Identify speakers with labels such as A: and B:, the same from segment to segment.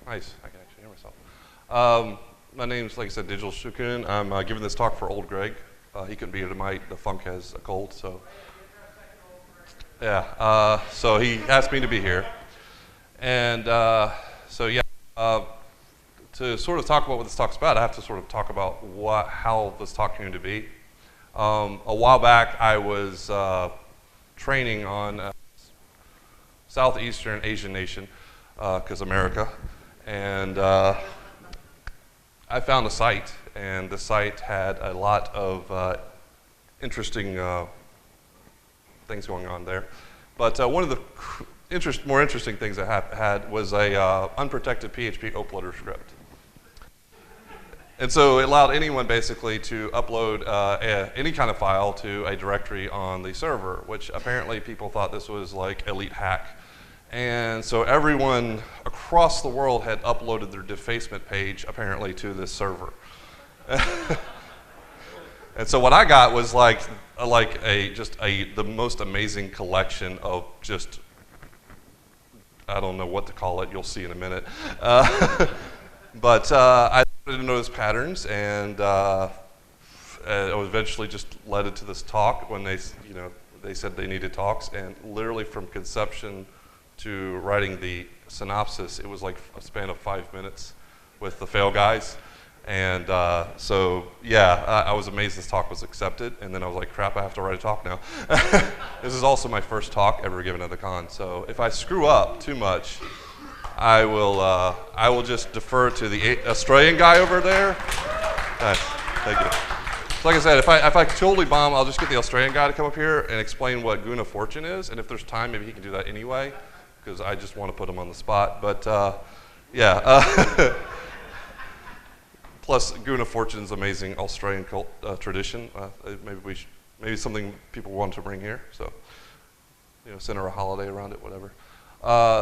A: Nice. I can actually hear myself. My name's, like I said, Digital Shokunin. I'm giving this talk for old Greg. He couldn't be here tonight. The funk has a cold, so. Yeah, so he asked me to be here. And so, yeah, to sort of talk about what this talk's about, I have to sort of talk about how this talk came to be. A while back, I was training on Southeastern Asian nation, because America, and I found a site, and the site had a lot of interesting things going on there. But one of the more interesting things I had was a unprotected PHP uploader script. And so it allowed anyone basically to upload any kind of file to a directory on the server, which apparently people thought this was like elite hack. And so everyone across the world had uploaded their defacement page apparently to this server. And so what I got was like the most amazing collection of just, I don't know what to call it, you'll see in a minute. But I started to notice patterns, and I was eventually just led into this talk when they said they needed talks, and literally from conception to writing the synopsis, it was like a span of 5 minutes with the fail guys. And so, yeah, I was amazed this talk was accepted, and then I was like, crap, I have to write a talk now. This is also my first talk ever given at the con, so if I screw up too much, I will just defer to the Australian guy over there. Nice, thank you. So like I said, if I totally bomb, I'll just get the Australian guy to come up here and explain what Guna Fortune is, and if there's time, maybe he can do that anyway, because I just want to put him on the spot. But yeah. Plus, Guna Fortune's amazing Australian cult tradition. Maybe something people want to bring here. So, center a holiday around it, whatever.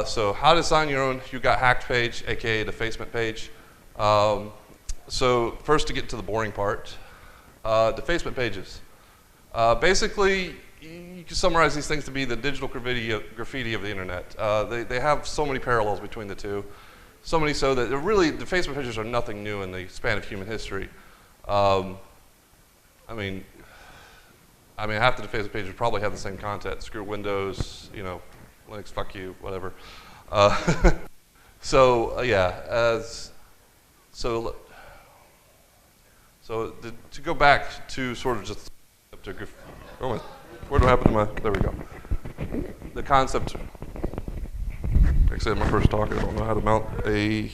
A: So, how to design your own You Got Hacked page, aka defacement page. So, first to get to the boring part, defacement pages. Basically, you can summarize these things to be the digital graffiti of the internet. They have so many parallels between the two. So many so that really, defacement pages are nothing new in the span of human history. I mean, half the defacement pages probably have the same content: screw Windows, Linux, fuck you, whatever. So to go back to sort of just where do I happen to my? There we go. The concept. Like I said, my first talk, I don't know how to mount a.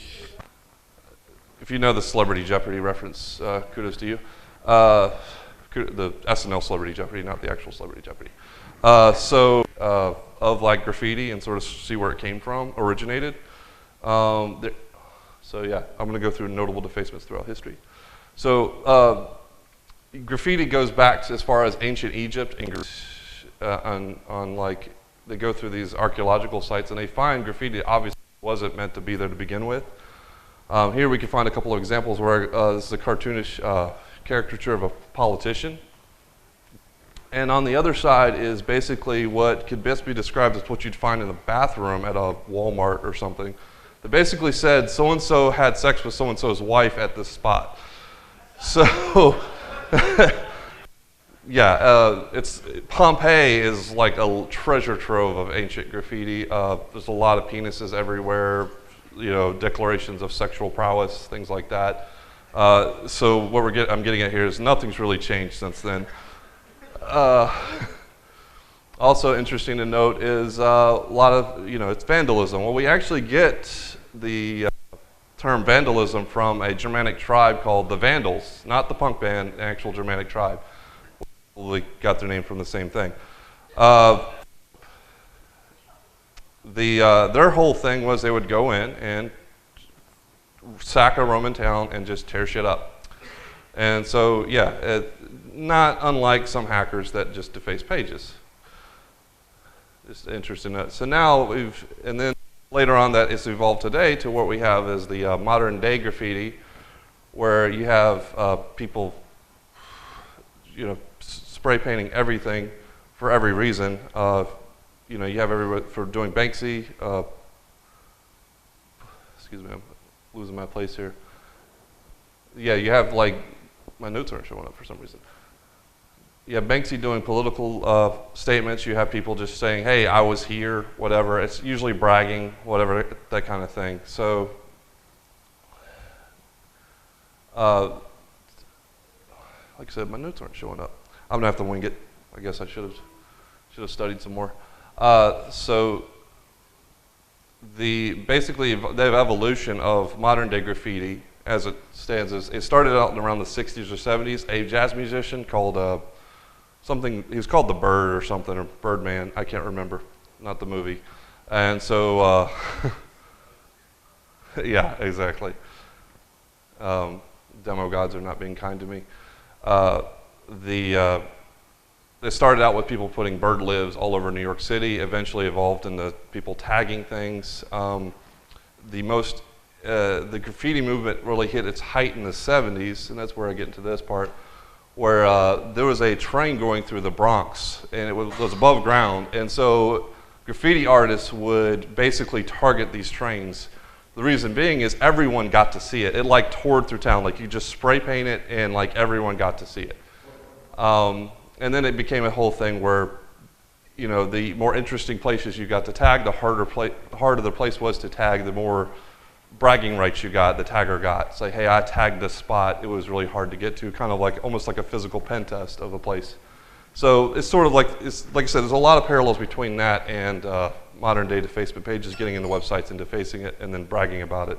A: If you know the Celebrity Jeopardy reference, kudos to you. The SNL Celebrity Jeopardy, not the actual Celebrity Jeopardy. Of like graffiti and sort of see where it came from, originated. So yeah, I'm going to go through notable defacements throughout history. So graffiti goes back to as far as ancient Egypt and on like. They go through these archaeological sites and they find graffiti that obviously wasn't meant to be there to begin with. Here we can find a couple of examples where this is a cartoonish caricature of a politician. And on the other side is basically what could best be described as what you'd find in a bathroom at a Walmart or something. That basically said so-and-so had sex with so-and-so's wife at this spot. So, yeah, Pompeii is like a treasure trove of ancient graffiti. There's a lot of penises everywhere, declarations of sexual prowess, things like that. So what I'm getting at here is nothing's really changed since then. Also interesting to note is a lot of, it's vandalism. Well, we actually get the term vandalism from a Germanic tribe called the Vandals, not the punk band, an actual Germanic tribe. They got their name from the same thing. Their whole thing was they would go in and sack a Roman town and just tear shit up. And so, yeah, not unlike some hackers that just deface pages. Just interesting. So now and then later on that it's evolved today to what we have is the modern day graffiti, where you have people, spray painting everything for every reason. You have everybody for doing Banksy. excuse me, I'm losing my place here. Yeah, you have like, my notes aren't showing up for some reason. You have Banksy doing political statements. You have people just saying, hey, I was here, whatever. It's usually bragging, whatever, that kind of thing. So, like I said, my notes aren't showing up. I'm gonna have to wing it. I guess I should have studied some more. So basically the evolution of modern day graffiti as it stands is, it started out in around the 60s or 70s. A jazz musician called something, he was called the Bird or something, or Birdman, I can't remember, not the movie. And so, yeah, exactly. Demo gods are not being kind to me. It started out with people putting bird lives all over New York City, eventually evolved into people tagging things. The graffiti movement really hit its height in the 70s, and that's where I get into this part, where there was a train going through the Bronx, and it was above ground, and so graffiti artists would basically target these trains. The reason being is everyone got to see it. It like toured through town, like you just spray paint it, and like everyone got to see it. And then it became a whole thing where, you know, the more interesting places you got to tag, the harder the place was to tag, the more bragging rights you got, the tagger got. It's like, hey, I tagged this spot. It was really hard to get to, kind of like almost like a physical pen test of a place. So it's sort of like, like I said, there's a lot of parallels between that and modern day defacement pages, getting into websites and defacing it and then bragging about it.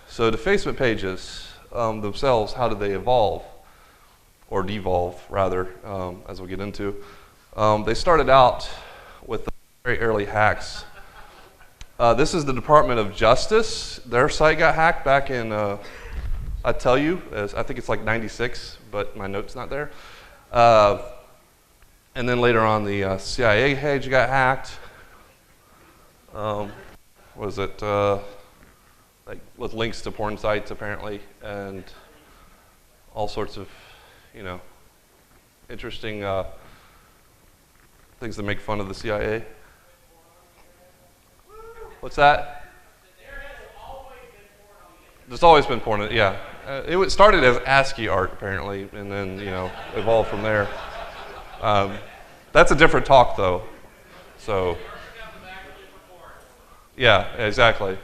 A: So defacement pages themselves, how did they evolve? Or devolve, rather, as we'll get into. They started out with the very early hacks. This is the Department of Justice. Their site got hacked back in, I tell you, I think it's like 96, but my note's not there. And then later on, the CIA page got hacked. Was it like with links to porn sites, apparently, and all sorts of, you know, interesting things that make fun of the CIA. What's that? There's always been porn, yeah. It started as ASCII art, apparently, and then, you know, evolved from there. That's a different talk, though. So, yeah, exactly.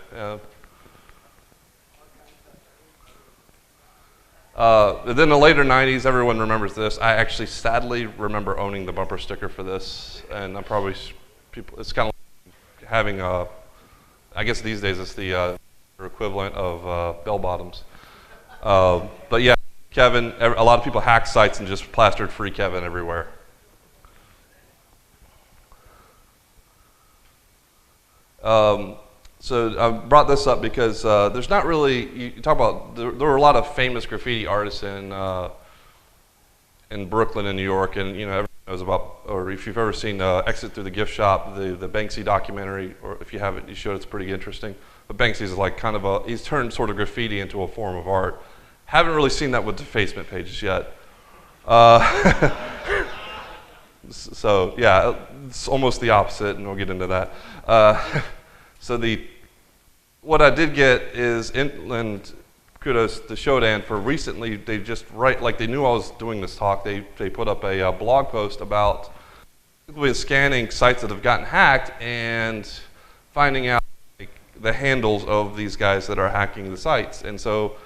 A: Then the later 90s, everyone remembers this. I actually sadly remember owning the bumper sticker for this, and I'm probably, it's kind of like having I guess these days it's the equivalent of bell bottoms. But yeah, Kevin, a lot of people hacked sites and just plastered free Kevin everywhere. So I brought this up because there's not really, you talk about, there were a lot of famous graffiti artists in Brooklyn and New York, and you know, everyone knows about, or if you've ever seen Exit Through the Gift Shop, the Banksy documentary, or if you haven't, you should, it's pretty interesting. But Banksy is like kind of he's turned sort of graffiti into a form of art. Haven't really seen that with defacement pages yet. So yeah, it's almost the opposite, and we'll get into that. So what I did get is, and kudos to Shodan for recently, they just like they knew I was doing this talk, they put up a blog post about scanning sites that have gotten hacked and finding out like, the handles of these guys that are hacking the sites. And so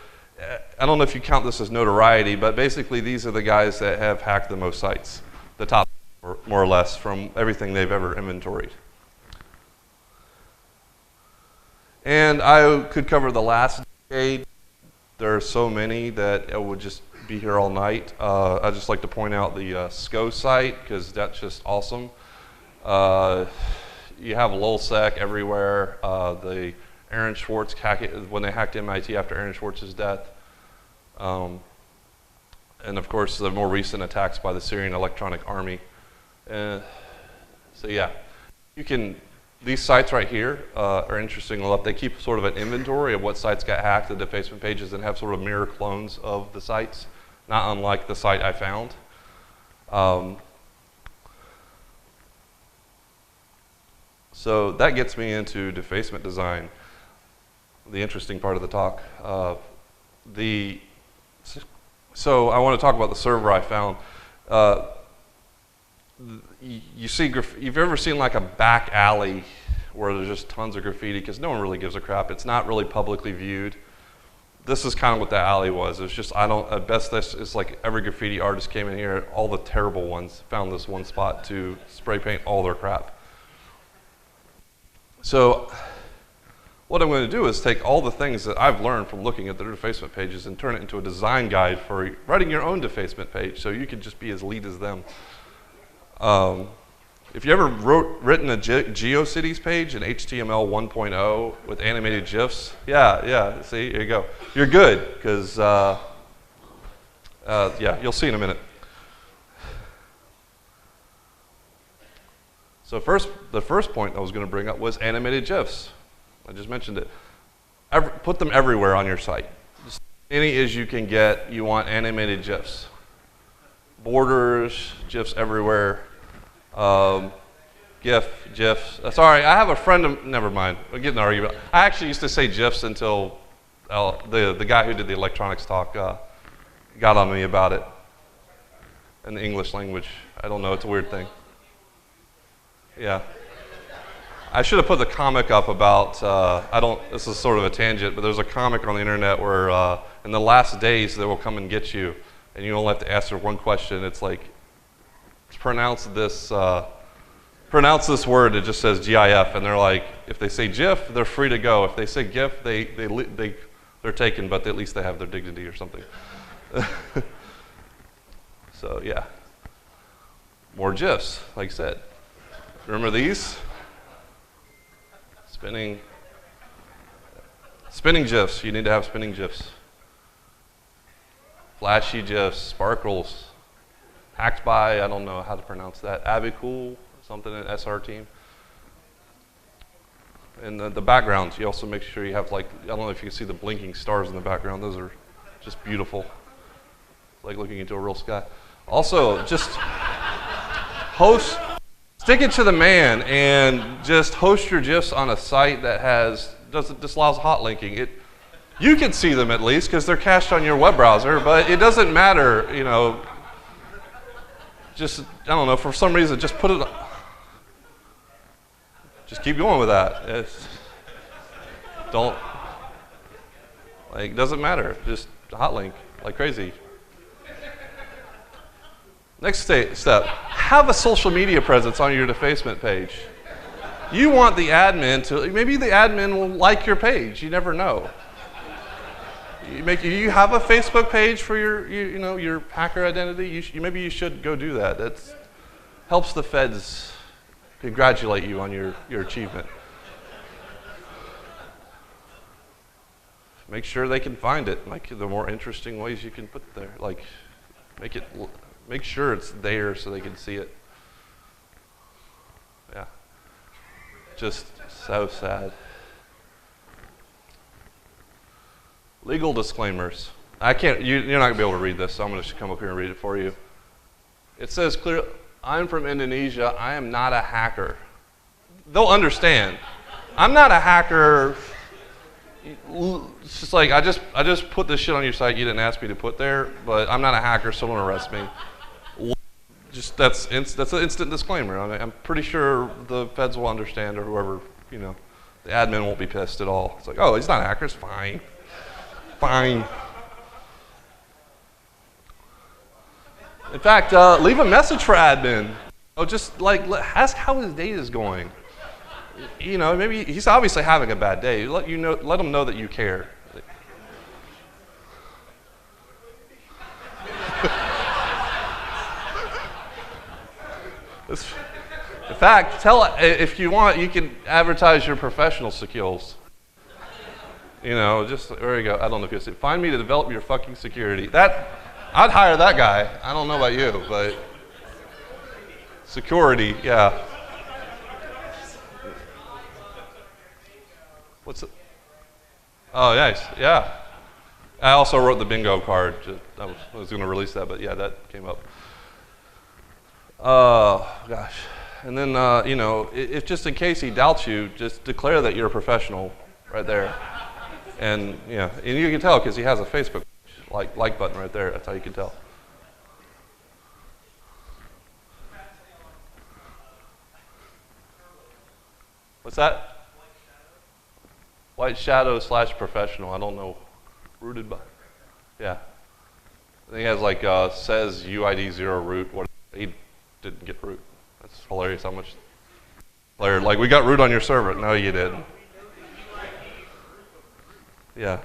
A: I don't know if you count this as notoriety, but basically these are the guys that have hacked the most sites, the top more or less from everything they've ever inventoried. And I could cover the last decade. There are so many that I would just be here all night. I'd just like to point out the SCO site, because that's just awesome. You have LulzSec everywhere. The Aaron Swartz, when they hacked MIT after Aaron Swartz's death. And of course, the more recent attacks by the Syrian Electronic Army. So yeah, you can, these sites right here are interesting enough. They keep sort of an inventory of what sites got hacked, the defacement pages, and have sort of mirror clones of the sites, not unlike the site I found. So that gets me into defacement design, the interesting part of the talk. So I want to talk about the server I found. You see, you've ever seen like a back alley where there's just tons of graffiti because no one really gives a crap. It's not really publicly viewed. This is kind of what that alley was. It's just, at best this is like every graffiti artist came in here, all the terrible ones found this one spot to spray paint all their crap. So what I'm going to do is take all the things that I've learned from looking at their defacement pages and turn it into a design guide for writing your own defacement page so you can just be as lead as them. If you ever written a GeoCities page in HTML 1.0 with animated GIFs, yeah, see, here you go. You're good, because, yeah, you'll see in a minute. So the first point I was going to bring up was animated GIFs. I just mentioned it. Put them everywhere on your site. Just any as you can get, you want animated GIFs. Borders, GIFs everywhere. GIFs. Sorry, I have a friend never mind. We'll get in an argument. I actually used to say GIFs until the guy who did the electronics talk got on me about it in the English language. I don't know, it's a weird thing. Yeah. I should have put the comic up about, this is sort of a tangent, but there's a comic on the internet where in the last days they will come and get you, and you only have to answer one question. It's like, pronounce this word, it just says GIF, and they're like, if they say GIF, they're free to go. If they say GIF, they're taken, but at least they have their dignity or something. So yeah, more GIFs, like I said. Remember these? Spinning GIFs, you need to have spinning GIFs. Flashy GIFs, sparkles. Hacked by, I don't know how to pronounce that, Abicool, something in SR team. And the backgrounds, you also make sure you have like, I don't know if you can see the blinking stars in the background, those are just beautiful. It's like looking into a real sky. Also, just stick it to the man and just host your GIFs on a site that disallows hot linking. You can see them at least because they're cached on your web browser, but it doesn't matter, you know. Just, I don't know, for some reason, just put it, just keep going with that. It doesn't matter, just hot link like crazy. Next step, have a social media presence on your defacement page. You want the admin maybe the admin will like your page, you never know. You have a Facebook page for your hacker identity. Maybe you should go do that. That helps the feds congratulate you on your achievement. Make sure they can find it. Like the more interesting ways you can put there. Like make sure it's there so they can see it. Yeah. Just so sad. Legal disclaimers. You're not going to be able to read this, so I'm going to come up here and read it for you. It says clearly, I'm from Indonesia, I am not a hacker. They'll understand. I'm not a hacker. It's just like, I just put this shit on your site you didn't ask me to put there, but I'm not a hacker, so don't arrest me. Just, that's an instant disclaimer. I'm pretty sure the feds will understand, or whoever, the admin won't be pissed at all. It's like, oh, he's not a hacker, it's fine. Fine. In fact, leave a message for admin. Just like ask how his day is going. Maybe he's obviously having a bad day. Let him know that you care. In fact, if you want, you can advertise your professional skills. Just, there you go. I don't know if you see. Find me to develop your fucking security. I'd hire that guy. I don't know about you, but security, yeah. What's it? Oh, nice, yeah. I also wrote the bingo card. I was going to release that, but yeah, that came up. Oh, gosh. And then, you know, if just in case he doubts you, just declare that you're a professional right there. And, yeah, and you can tell because he has a Facebook like button right there. That's how you can tell. What's that? White shadow / professional. I don't know. Rooted by. Yeah. I think he has like says UID 0 root. What he didn't get root. That's hilarious how much. Like we got root on your server. No, you didn't. Yeah.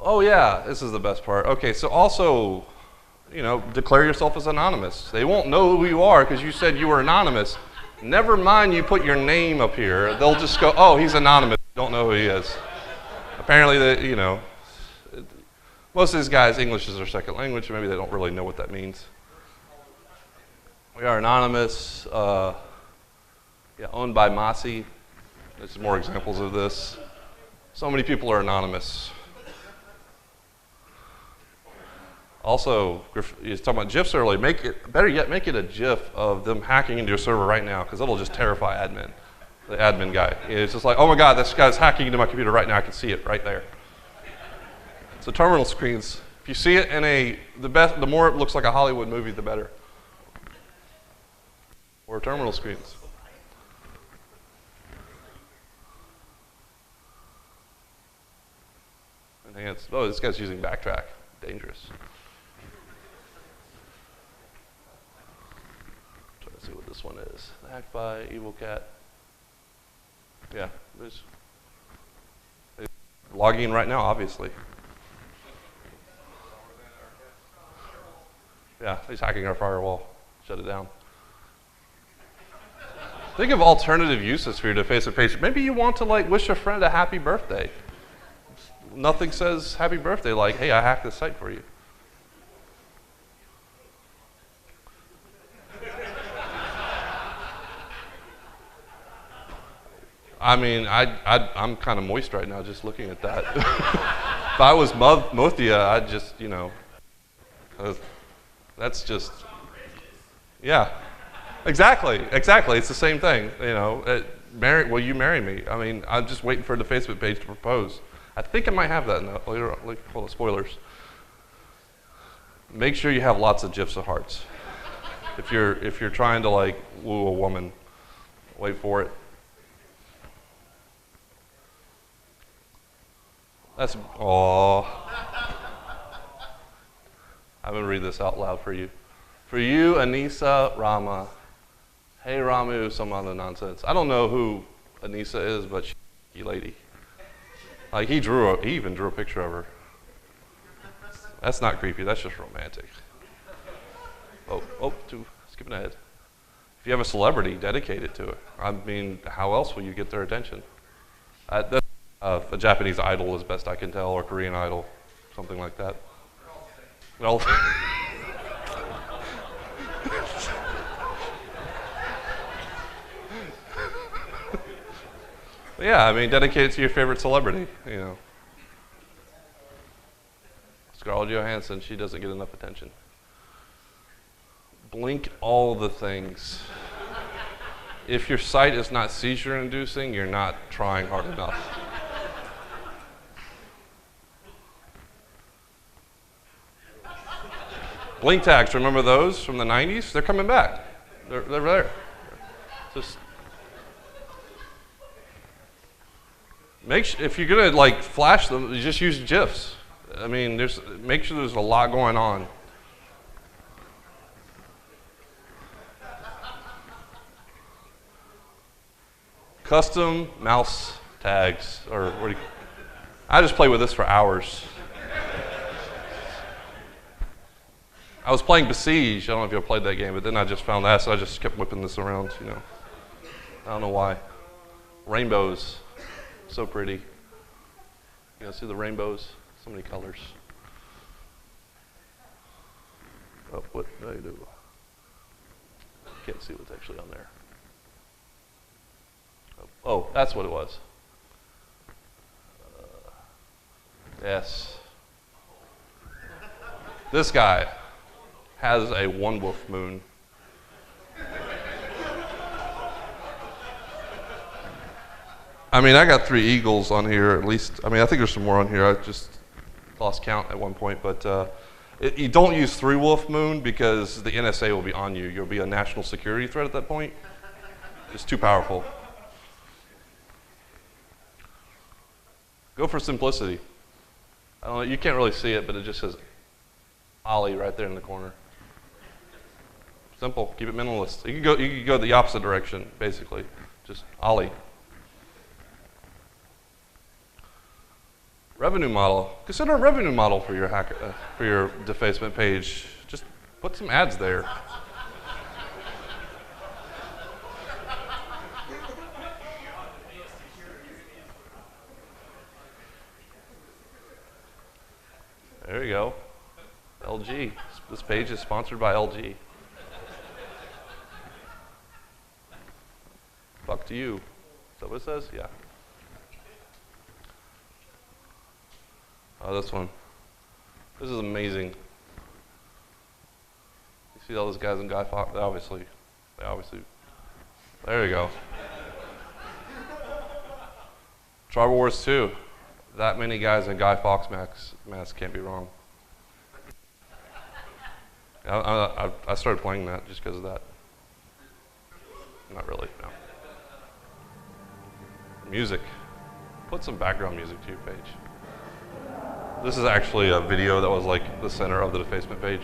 A: Oh yeah, this is the best part. Okay, so also, you know, declare yourself as anonymous. They won't know who you are because you said you were anonymous. Never mind you put your name up here. They'll just go, oh, he's anonymous. Don't know who he is. Apparently, you know, most of these guys, English is their second language. Maybe they don't really know what that means. We are anonymous. Yeah, owned by Masi. There's more examples of this. So many people are anonymous. Also, you was talking about GIFs earlier. Better yet, make it a GIF of them hacking into your server right now, because it'll just terrify the admin guy. It's just like, oh my God, this guy's hacking into my computer right now. I can see it right there. So terminal screens. If you see it in the more it looks like a Hollywood movie, the better. Or terminal screens. Enhanced. Oh, this guy's using backtrack. Dangerous. Try to see what this one is. Hacked by Evil Cat. Yeah, there's logging in right now, obviously. Yeah, he's hacking our firewall. Shut it down. Think of alternative uses for your Facebook page. Maybe you want to like wish a friend a happy birthday. Nothing says happy birthday like, hey, I hacked this site for you. I mean, I'm kind of moist right now just looking at that. If I was Mothia, I'd just, you know, that's just, yeah. Exactly. It's the same thing, you know. Will you marry me? I mean, I'm just waiting for the Facebook page to propose. I think I might have that later on. Full of spoilers. Make sure you have lots of GIFs of hearts. If you're trying to like woo a woman, wait for it. That's I'm gonna read this out loud for you. For you, Anissa Rama. Hey Ramu, some other nonsense. I don't know who Anissa is, but she's a lady. Like he even drew a picture of her. That's not creepy, that's just romantic. Skipping ahead. If you have a celebrity, dedicate it to it. I mean, how else will you get their attention? A Japanese idol, as best I can tell, or Korean idol, something like that. Well, yeah, I mean, dedicate it to your favorite celebrity, you know. Scarlett Johansson, she doesn't get enough attention. Blink all the things. If your site is not seizure-inducing, you're not trying hard enough. Blink tags, remember those from the 90s? They're coming back. They're there. Just if you're gonna like flash them, you just use GIFs. I mean, make sure there's a lot going on. Custom mouse tags, or I just play with this for hours. I was playing Besiege. I don't know if you ever played that game, but then I just found that, so I just kept whipping this around, you know. I don't know why. Rainbows. So pretty. You know, see the rainbows? So many colors. Oh, what did I do? Can't see what's actually on there. Oh, that's what it was. Yes. This guy has a one wolf moon. I mean, I got 3 eagles on here at least. I mean, I think there's some more on here. I just lost count at one point. But you don't use 3 Wolf Moon because the NSA will be on you. You'll be a national security threat at that point. It's too powerful. Go for simplicity. I don't know, you can't really see it, but it just says Ollie right there in the corner. Simple. Keep it minimalist. You can go the opposite direction, basically. Just Ollie. Revenue model. Consider a revenue model for your for your defacement page. Just put some ads there. There you go. LG. This page is sponsored by LG. Fuck to you. Is that what it says? Yeah. Oh, this one. This is amazing. You see all those guys in Guy Fawkes? They obviously. There you go. Tribal Wars 2. That many guys in Guy Fawkes masks can't be wrong. I started playing that just because of that. Not really, no. Music. Put some background music to your page. This is actually a video that was like the center of the defacement page.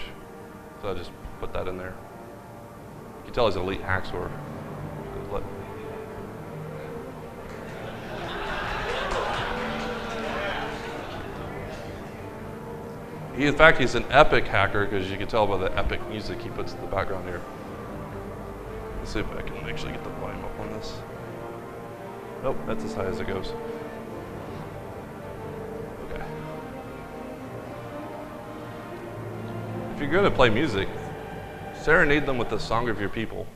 A: So I just put that in there. You can tell he's an elite hacksaw. In fact, he's an epic hacker because you can tell by the epic music he puts in the background here. Let's see if I can actually get the volume up on this. Nope, that's as high as it goes. Okay. If you're going to play music, serenade them with the song of your people.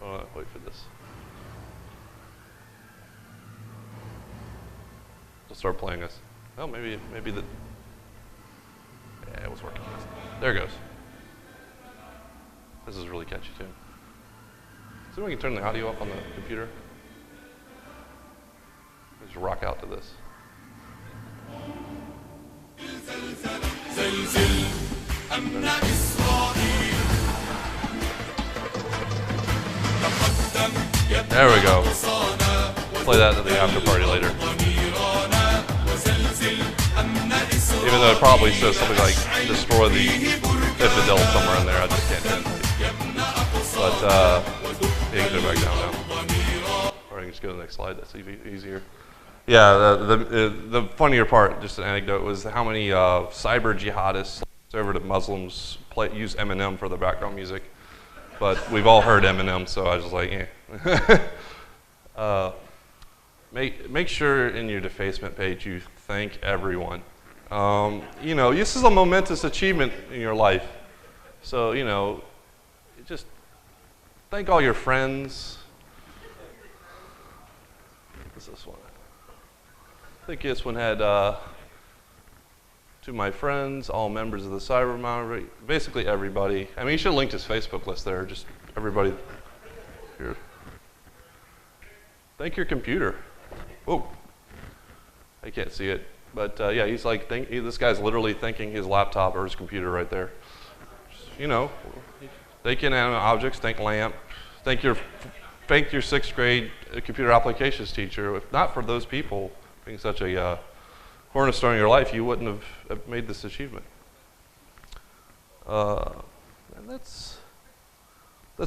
A: Wait for this. I'll start playing this. Oh, maybe the. Yeah, it was working. There it goes. This is really catchy too. See if we can turn the audio up on the computer. Just rock out to this. There we go. Play that at the after party later. Even though it probably says something like destroy the infidel somewhere in there, I just can't do it. But you can go back down now. Or I can just go to the next slide, that's easier. Yeah, the funnier part, just an anecdote, was how many cyber jihadists over to Muslims use Eminem for the background music. But we've all heard Eminem, so I was just like, eh. Make sure in your defacement page you thank everyone. You know, this is a momentous achievement in your life. So, you know, just thank all your friends. What's this one? I think this one had, to my friends, all members of the Cyber Monitoring, basically everybody. I mean, you should have linked his Facebook list there, just everybody here. Thank your computer. Whoa. I can't see it. But yeah, he's like, this guy's literally thanking his laptop or his computer right there. Just, you know, thank inanimate objects, thank LAMP, thank your 6th grade computer applications teacher. If not for those people being such a cornerstone in your life, you wouldn't have made this achievement. And that's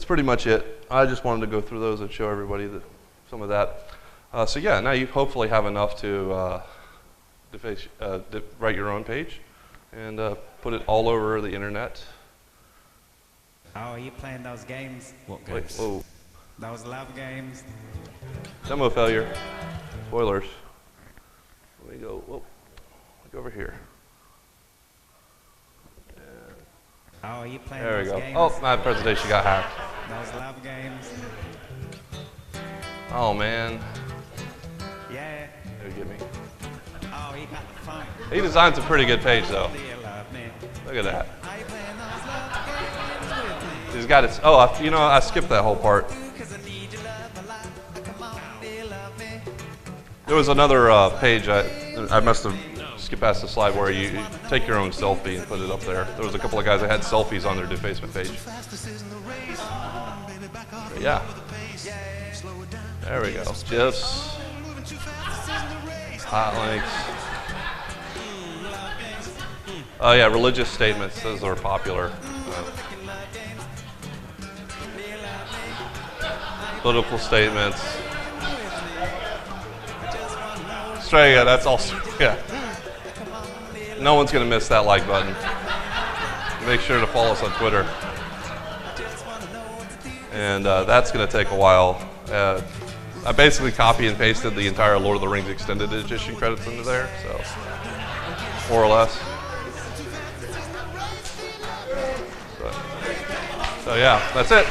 A: pretty much it. I just wanted to go through those and show everybody some of that. So yeah, now you hopefully have enough to write your own page and put it all over the internet.
B: Oh, are you playing those games? What games?
A: Wait, whoa.
B: Those love games?
A: Demo failure. Spoilers. Let me go, whoa. Go over here.
B: Oh, are you playing
A: there we
B: those
A: go.
B: games?
A: Oh, my presentation got hacked.
B: Those love games?
A: Oh, man.
B: Yeah.
A: There you get me.
B: Oh, he got the phone.
A: He designed some pretty good page, though.
B: Do you love me?
A: Look at that.
B: Are you playing those love games with me?
A: He's got it. Oh, you know, I skipped that whole part.
B: 'Cause I need your love a lot. Come on,
A: There was another page, I must have skipped past the slide where you take your own selfie and put it up there. There was a couple of guys that had selfies on their defacement page. But yeah. There we go. GIFs. Hot links. Oh yeah, religious statements. Those are popular. Political statements. Straight, that's also, yeah. No one's going to miss that like button. Make sure to follow us on Twitter. And that's going to take a while. I basically copy and pasted the entire Lord of the Rings Extended Edition credits into there, so more or less. So yeah, that's it.